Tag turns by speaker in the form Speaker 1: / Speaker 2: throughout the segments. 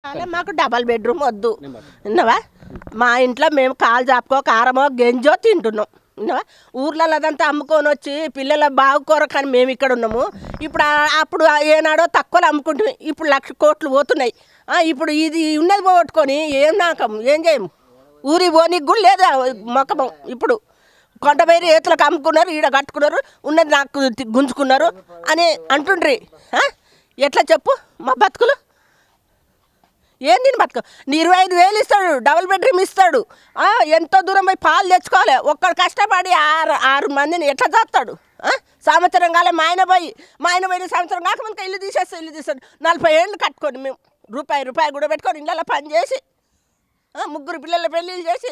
Speaker 1: అలా మాకు double bedroom వద్దు విన్నావా. మా ఇంట్లో మేము కాలు చాపుకో కారమో గెంజో తింటున్నాం విన్నావా. ఊర్లలో అదంతా అమ్ముకొని వచ్చి పిల్లల బాగుకోర కానీ మేము ఇక్కడ ఉన్నాము. ఇప్పుడు అప్పుడు ఏనాడో తక్కువలో అమ్ముకుంటాం, ఇప్పుడు 1,00,000 కోట్లు పోతున్నాయి. ఇప్పుడు ఇది ఉన్నది పోగొట్టుకొని ఏం నాకం ఏం చేయము. ఊరి పోనీకి కూడా లేదు మొక్కం. ఇప్పుడు కొండపైరు ఏతులకు అమ్ముకున్నారు, ఈడ కట్టుకున్నారు, ఉన్నది నాకు గుంజుకున్నారు అని అంటుండ్రి. ఎట్లా చెప్పు మా బతుకులు ఏం తిని బతుకు. 25,000 ఇస్తాడు, డబుల్ బెడ్రూమ్ ఇస్తాడు. ఎంతో దూరం పోయి పాలు తెచ్చుకోవాలి. ఒక్కడు కష్టపడి 6 మందిని ఎట్లా చేస్తాడు. సంవత్సరం కాలే మా ఆయన పోయిన సంవత్సరం కాకముందుకు ఇల్లు తీస్తాడు. 40 ఏళ్ళు కట్టుకొని మేము రూపాయి కూడా పెట్టుకొని ఇళ్ళలో పని చేసి 3 పిల్లల పెళ్ళిళ్ళు చేసి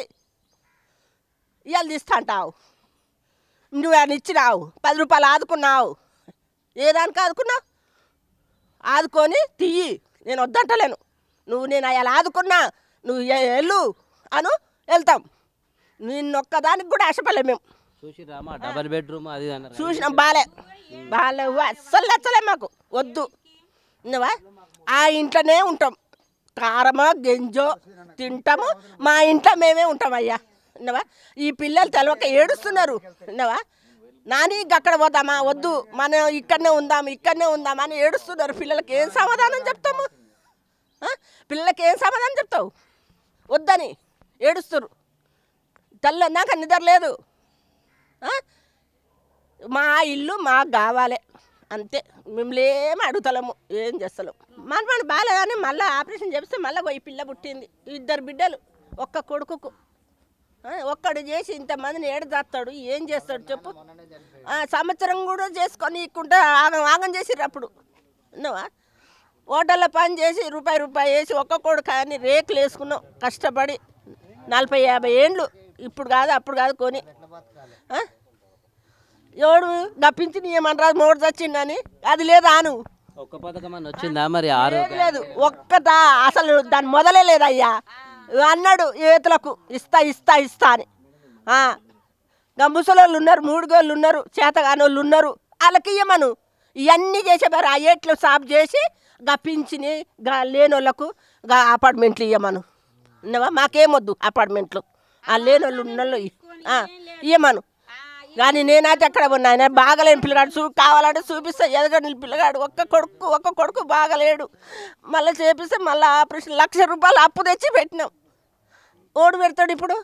Speaker 1: ఇవాళ తీస్తా అంటావు. నువ్వు ఆయన ఇచ్చినావు, 10 రూపాయలు ఆదుకున్నావు. ఏ దానికి ఆదుకున్నావు? ఆదుకొని తీయి, నేను వద్దంటలేను. నేను అలా ఆదుకున్నా, నువ్వు వెళ్ళు అను వెళ్తాం. నిన్నొక్కదానికి కూడా ఆశపడలే మేము.
Speaker 2: డబల్ బెడ్రూమ్ అది
Speaker 1: చూసినాం, బాలే అస్సలు నచ్చలే మాకు, వద్దు. నువ్వా ఆ ఇంట్లోనే ఉంటాం, కారమో గెంజో తింటాము, మా ఇంట్లో మేమే ఉంటాం అయ్యా. విన్నావా. ఈ పిల్లలు తెలవక ఏడుస్తున్నారు. విన్నావా. నాని అక్కడ పోతామా, వద్దు మనం ఇక్కడనే ఉందామా అని ఏడుస్తున్నారు. పిల్లలకి ఏం సమాధానం చెప్తాము? పిల్లలకి ఏం సమాధానం చెప్తావు? వద్దని ఏడుస్తున్నారు. తెల్లన్నాక నిద్ర లేదు. మా ఇల్లు మాకు కావాలి అంతే. మిమ్మల్ని ఏమి అడుగుతలేము, ఏం చేస్తలేము. మన బాగాలేదని మళ్ళీ ఆపరేషన్ చేస్తే మళ్ళీ పోయి పిల్ల పుట్టింది. 2 బిడ్డలు ఒక్క కొడుకుకు. ఒక్కడు చేసి ఇంతమందిని చేస్తాడు, ఏం చేస్తాడు చెప్పు. సంవత్సరం కూడా చేసుకొని ఇక్కుంటే ఆగం చేసిర్రు అప్పుడు. విన్నావా. హోటల్లో పని చేసి రూపాయి వేసి ఒక్కొక్కడు కానీ రేకులు వేసుకున్నాం కష్టపడి 40-50 ఏండ్లు. ఇప్పుడు కాదు అప్పుడు కాదు కొని. ఎవడు గప్పించి ఏమనరాదు మోడు చచ్చిండని అది లేదా నువ్వు
Speaker 2: ఒక్క పథకం అని వచ్చిందా మరి?
Speaker 1: లేదు ఒక్కట అసలు దాని మొదలే లేదయ్యా. అన్నాడు ఏతులకు ఇస్తా అని. ముసలోళ్ళు ఉన్నారు, 3 గోళ్ళు ఉన్నారు, చేతగానోళ్ళు ఉన్నారు, వాళ్ళకి ఇయ్యమను. ఇవన్నీ చేసేవారు. ఆ ఏట్లు సాఫ్ చేసి పింఛని లేనోళ్ళకు అపార్ట్మెంట్లు ఇవ్వమను. విన్నావా. మాకేమొద్దు అపార్ట్మెంట్లు, ఆ లేనోళ్ళు ఉన్నోళ్ళు ఇవ్వమను. కానీ నేనైతే ఎక్కడ ఉన్నా, ఆయన బాగలేని పిల్లగాడు కావాలంటే చూపిస్తా. ఎదగని పిల్లగాడు ఒక్క కొడుకు బాగలేడు. మళ్ళీ చేపిస్తే మళ్ళీ ఆపరేషన్ 1,00,000 రూపాయలు అప్పు తెచ్చి పెట్టినాం. ఓడి పెడతాడు ఇప్పుడు.